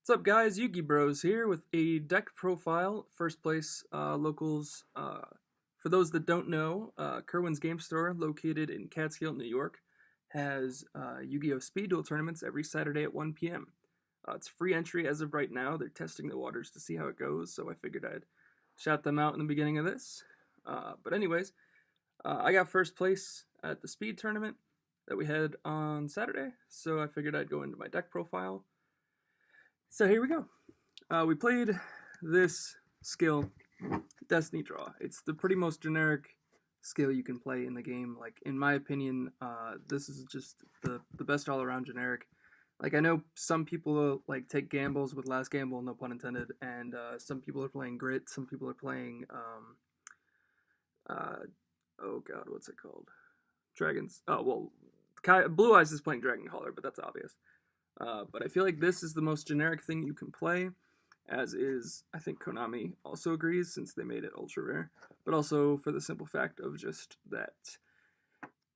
What's up, guys? Yugi Bros here with a deck profile. First place locals. For those that don't know, Kerwin's Game Store, located in Catskill, New York, has Yu-Gi-Oh! Speed Duel tournaments every Saturday at 1 p.m. It's free entry as of right now. They're testing the waters to see how it goes, so I figured I'd shout them out in the beginning of this. But anyways, I got first place at the Speed tournament that we had on Saturday, so I figured I'd go into my deck profile. So here we go. We played this skill, Destiny Draw. It's the pretty most generic skill you can play in the game. Like, in my opinion, this is just the best all-around generic. Like, I know some people like take gambles with Last Gamble, no pun intended, and some people are playing Grit, some people are playing, oh god, what's it called? Dragons. Oh, well, Blue Eyes is playing Dragon Caller, but that's obvious. But I feel like this is the most generic thing you can play, as is, I think Konami also agrees, since they made it ultra rare, but also for the simple fact of just that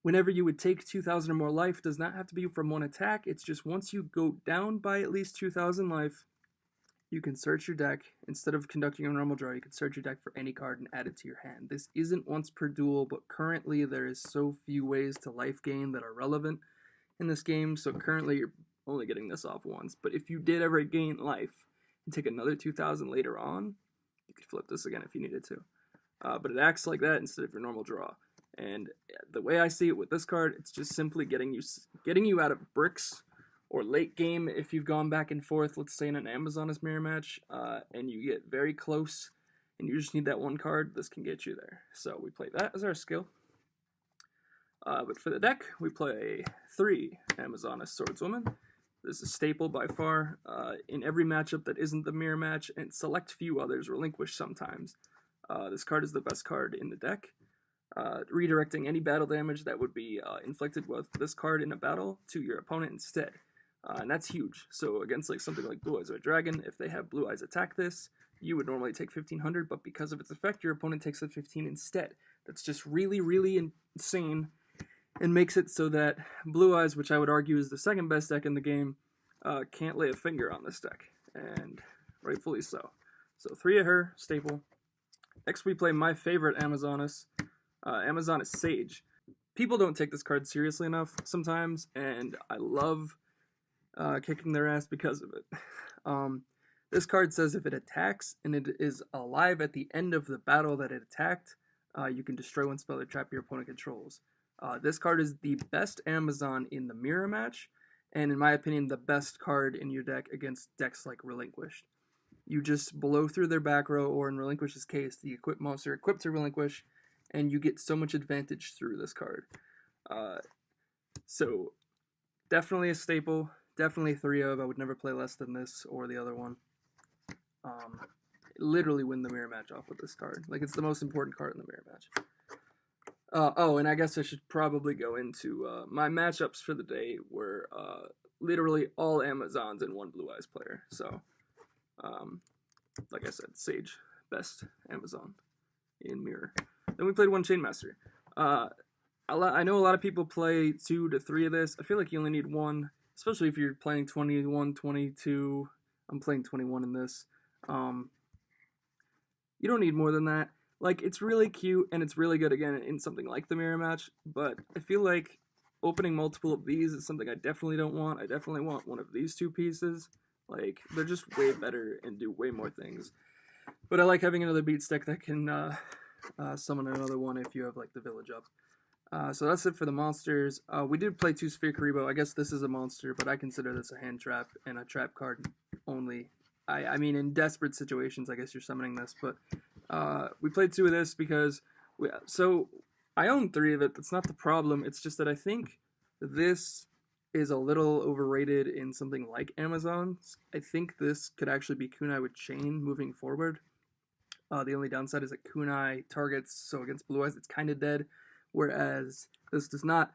whenever you would take 2,000 or more life, does not have to be from one attack. It's just once you go down by at least 2,000 life, you can search your deck. Instead of conducting a normal draw, you can search your deck for any card and add it to your hand. This isn't once per duel, but currently there is so few ways to life gain that are relevant in this game, so currently you're only getting this off once. But if you did ever gain life and take another 2,000 later on, you could flip this again if you needed to. But it acts like that instead of your normal draw. And the way I see it with this card, it's just simply getting you out of bricks, or late game if you've gone back and forth, let's say in an Amazonas mirror match, and you get very close and you just need that one card, this can get you there. So we play that as our skill. But for the deck, we play 3 Amazonas Swordswoman. This is staple by far in every matchup that isn't the mirror match, and select few others relinquish sometimes. This card is the best card in the deck, redirecting any battle damage that would be inflicted with this card in a battle to your opponent instead. And that's huge. So against like something like Blue Eyes or a Dragon, if they have Blue Eyes attack this, you would normally take 1,500, but because of its effect, your opponent takes the 15 instead. That's just really, really insane, and makes it so that Blue Eyes, which I would argue is the second best deck in the game, can't lay a finger on this deck, and rightfully so. So 3 of her, staple. Next we play my favorite Amazonas, Amazonas Sage. People don't take this card seriously enough sometimes, and I love kicking their ass because of it. This card says if it attacks and it is alive at the end of the battle that it attacked, you can destroy one spell or trap your opponent controls. This card is the best Amazon in the mirror match, and in my opinion, the best card in your deck against decks like Relinquished. You just blow through their back row, or in Relinquished's case, the equipped monster equipped to Relinquish, and you get so much advantage through this card. So, definitely a staple, definitely 3 of. I would never play less than this or the other one. Literally win the mirror match off with this card. Like, it's the most important card in the mirror match. Oh, and I guess I should probably go into my matchups for the day were literally all Amazons and 1 Blue Eyes player. So, like I said, Sage, best Amazon in Mirror. Then we played 1 Chainmaster. I know a lot of people play 2 to 3 of this. I feel like you only need 1, especially if you're playing 21, 22. I'm playing 21 in this. You don't need more than that. Like, it's really cute, and it's really good, again, in something like the mirror match, but I feel like opening multiple of these is something I definitely don't want. I definitely want one of these 2 pieces. Like, they're just way better and do way more things. But I like having another beats deck that can summon another one if you have, like, the village up. So that's it for the monsters. We did play 2 Sphere Karibo. I guess this is a monster, but I consider this a hand trap and a trap card only. I mean, in desperate situations, I guess you're summoning this, but we played 2 of this because so I own 3 of it. That's not the problem. It's just that I think this is a little overrated in something like Amazon's. I think this could actually be Kunai with Chain moving forward. The only downside is that Kunai targets, so against Blue Eyes, it's kind of dead, whereas this does not.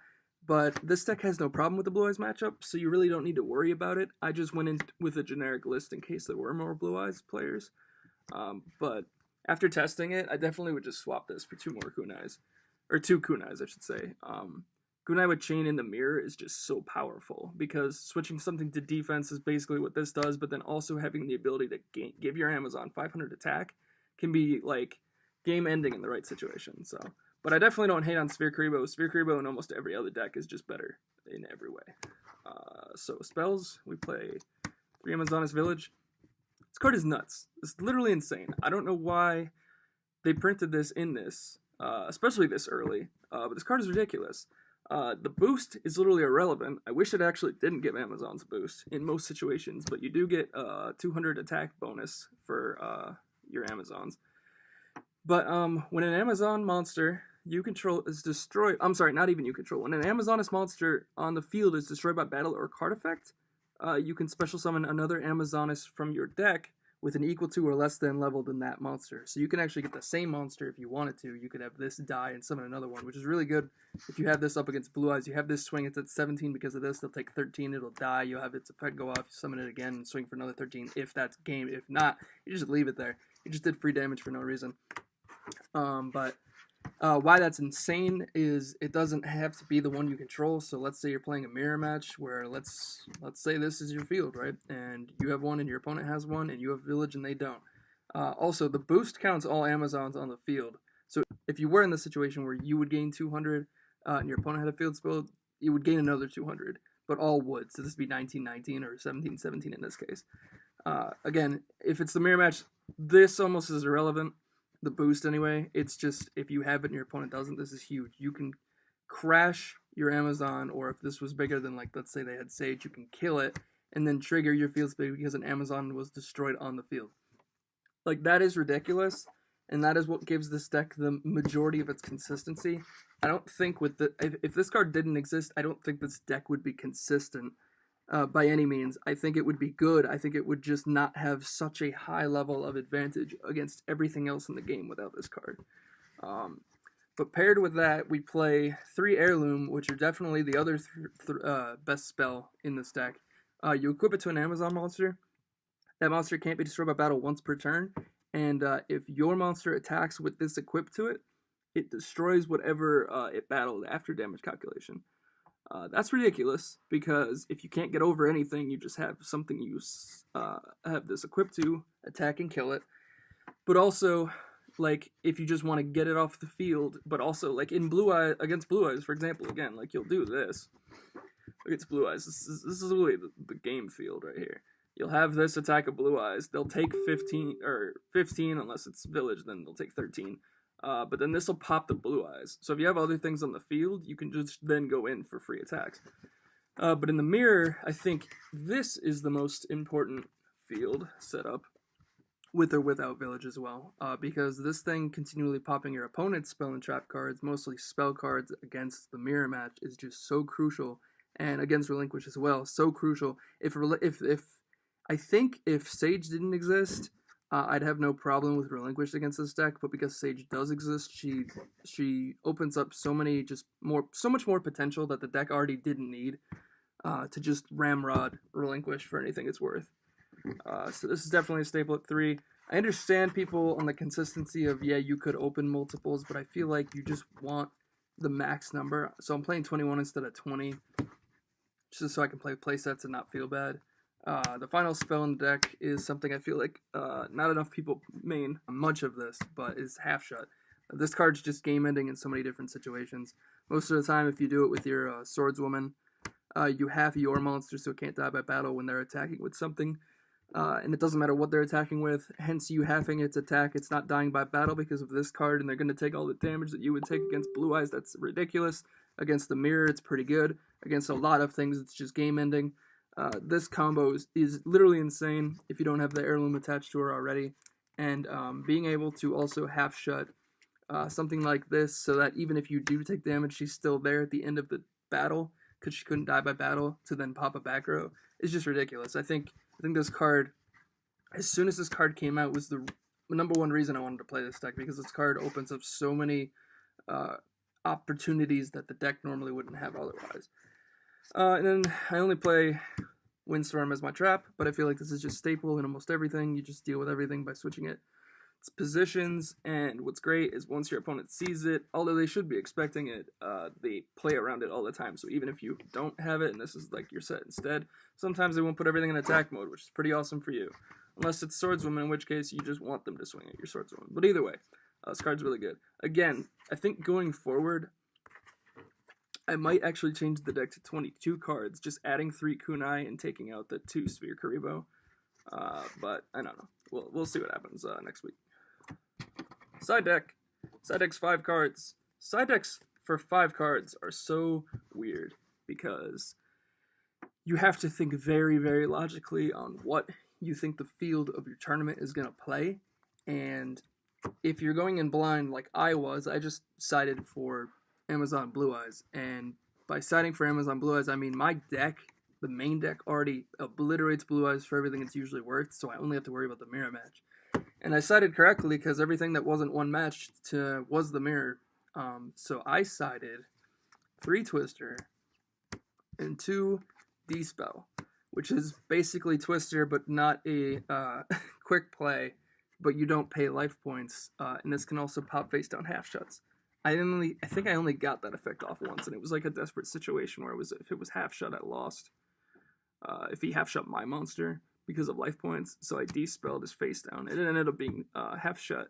But this deck has no problem with the Blue Eyes matchup, so you really don't need to worry about it. I just went in with a generic list in case there were more Blue Eyes players. But after testing it, I definitely would just swap this for 2 more Kunais. Or 2 Kunais, I should say. Kunai with Chain in the mirror is just so powerful because switching something to defense is basically what this does, but then also having the ability to give your Amazon 500 attack can be like game ending in the right situation. So, but I definitely don't hate on Sphere Kuriboh. Sphere Kuriboh in almost every other deck is just better in every way. So spells, we play 3 Amazonas Village. This card is nuts. It's literally insane. I don't know why they printed this in this, especially this early, but this card is ridiculous. The boost is literally irrelevant. I wish it actually didn't give Amazons a boost in most situations, but you do get a 200 attack bonus for your Amazons. But when an Amazon monster you control is destroyed, I'm sorry, not even you control. When an Amazoness monster on the field is destroyed by battle or card effect, you can special summon another Amazoness from your deck with an equal to or less than level than that monster. So you can actually get the same monster if you wanted to. You could have this die and summon another one, which is really good. If you have this up against Blue Eyes, you have this swing, it's at 17 because of this, they'll take 13, it'll die, you'll have its effect go off, you summon it again, and swing for another 13 if that's game. If not, you just leave it there. You just did free damage for no reason. Why that's insane is it doesn't have to be the one you control. So let's say you're playing a mirror match where let's say this is your field, right? And you have one and your opponent has one and you have village and they don't. Also, the boost counts all Amazons on the field. So if you were in the situation where you would gain 200 and your opponent had a field spell, you would gain another 200, but all would. So this would be 19-19 or 17-17 in this case. Again, if it's the mirror match, this almost is irrelevant. The boost anyway, it's just if you have it and your opponent doesn't, this is huge. You can crash your Amazon, or if this was bigger than, like, let's say they had Sage, you can kill it and then trigger your field spell because an Amazon was destroyed on the field. Like, that is ridiculous, and that is what gives this deck the majority of its consistency. I don't think with the if this card didn't exist, I don't think this deck would be consistent by any means. I think it would be good. I think it would just not have such a high level of advantage against everything else in the game without this card. But paired with that, we play 3 Heirloom, which are definitely the other best spell in this deck. You equip it to an Amazon monster. That monster can't be destroyed by battle once per turn, and if your monster attacks with this equipped to it, it destroys whatever it battled after damage calculation. That's ridiculous, because if you can't get over anything, you just have something you have this equipped to, attack and kill it. But also, like, if you just want to get it off the field, but also, like, in against Blue Eyes, for example, again, like, you'll do this. Against Blue Eyes, this is really the game field right here. You'll have this attack of Blue Eyes, they'll take 15, unless it's Village, then they'll take 13. But then this will pop the Blue Eyes. So if you have other things on the field, you can just then go in for free attacks. But in the mirror, I think this is the most important field setup, with or without Village as well. Because this thing continually popping your opponent's spell and trap cards, mostly spell cards against the mirror match, is just so crucial. And against Relinquish as well, so crucial. I think if Sage didn't exist, I'd have no problem with Relinquish against this deck, but because Sage does exist, she opens up so much more potential that the deck already didn't need to just ramrod Relinquish for anything it's worth. So this is definitely a staple at 3. I understand people on the consistency of, yeah, you could open multiples, but I feel like you just want the max number. So I'm playing 21 instead of 20, just so I can play playsets and not feel bad. The final spell in the deck is something I feel like not enough people main much of this, but is Half Shut. This card's just game ending in so many different situations. Most of the time, if you do it with your Swordswoman, you half your monster so it can't die by battle when they're attacking with something. And it doesn't matter what they're attacking with, hence you halving its attack. It's not dying by battle because of this card, and they're going to take all the damage that you would take against Blue Eyes. That's ridiculous. Against the mirror, it's pretty good. Against a lot of things, it's just game ending. This combo is literally insane if you don't have the Heirloom attached to her already. And being able to also half shut something like this so that even if you do take damage, she's still there at the end of the battle because she couldn't die by battle to then pop a back row is just ridiculous. I think this card, as soon as this card came out, was the number one reason I wanted to play this deck, because this card opens up so many opportunities that the deck normally wouldn't have otherwise. And then I only play Windstorm as my trap, but I feel like this is just staple in almost everything. You just deal with everything by switching it It's positions, and what's great is once your opponent sees it, although they should be expecting it, they play around it all the time. So even if you don't have it, and this is like your set instead, sometimes they won't put everything in attack mode, which is pretty awesome for you. Unless it's Swordswoman, in which case you just want them to swing at your Swordswoman. But either way, this card's really good. Again, I think going forward, I might actually change the deck to 22 cards, just adding 3 Kunai and taking out the 2 Sphere Karibo. But I don't know. We'll see what happens next week. Side deck. Side deck's 5 cards. Side decks for 5 cards are so weird because you have to think very, very logically on what you think the field of your tournament is going to play. And if you're going in blind like I was, I just sided for Amazon Blue Eyes. And by siding for Amazon Blue Eyes, I mean my deck, the main deck, already obliterates Blue Eyes for everything it's usually worth, so I only have to worry about the mirror match. And I sided correctly because everything that wasn't one match was the mirror. So I sided 3 Twister and 2 D-Spell, which is basically Twister, but not a quick play, but you don't pay life points, and this can also pop face down half shots. I think I only got that effect off once, and it was like a desperate situation where if it was half shot, I lost. If he half shot my monster because of life points, so I de-spelled his face down. It ended up being half shot,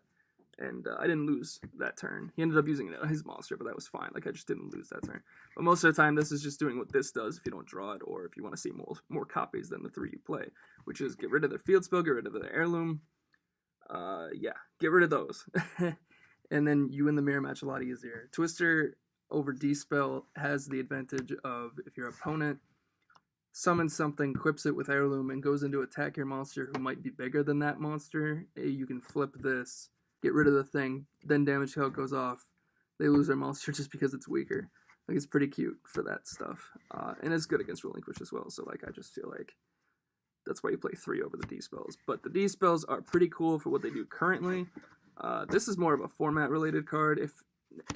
and I didn't lose that turn. He ended up using it on his monster, but that was fine. Like, I just didn't lose that turn. But most of the time, this is just doing what this does if you don't draw it, or if you want to see more copies than the 3 you play, which is get rid of their field spell, get rid of their heirloom. Yeah, get rid of those. And then you win the mirror match a lot easier. Twister over D-Spell has the advantage of if your opponent summons something, equips it with heirloom, and goes into attack your monster who might be bigger than that monster, you can flip this, get rid of the thing, then damage how it goes off. They lose their monster just because it's weaker. Like, it's pretty cute for that stuff. And it's good against Relinquish as well, so like I just feel like that's why you play 3 over the D-Spells. But the D-Spells are pretty cool for what they do currently. This is more of a format-related card.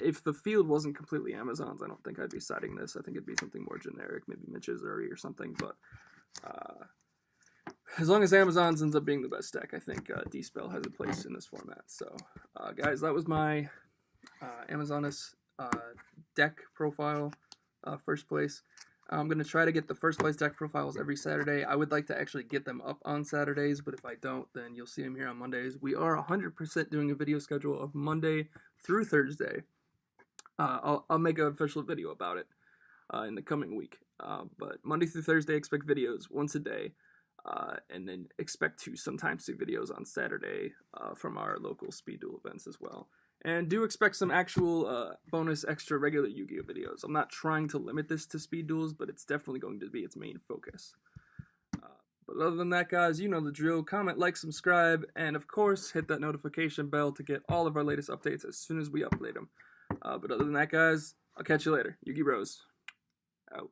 If the field wasn't completely Amazons, I don't think I'd be siding this. I think it'd be something more generic, maybe Mitch's or something. But as long as Amazons ends up being the best deck, I think D-Spell has a place in this format. So, guys, that was my Amazonas deck profile, first place. I'm going to try to get the first place deck profiles every Saturday. I would like to actually get them up on Saturdays, but if I don't, then you'll see them here on Mondays. We are 100% doing a video schedule of Monday through Thursday. I'll make an official video about it in the coming week. But Monday through Thursday, expect videos once a day, and then expect to sometimes see videos on Saturday from our local speed duel events as well. And do expect some actual bonus extra regular Yu-Gi-Oh! Videos. I'm not trying to limit this to speed duels, but it's definitely going to be its main focus. But other than that, guys, you know the drill. Comment, like, subscribe, and of course, hit that notification bell to get all of our latest updates as soon as we upload them. But other than that, guys, I'll catch you later. Yu-Gi Bros. Out.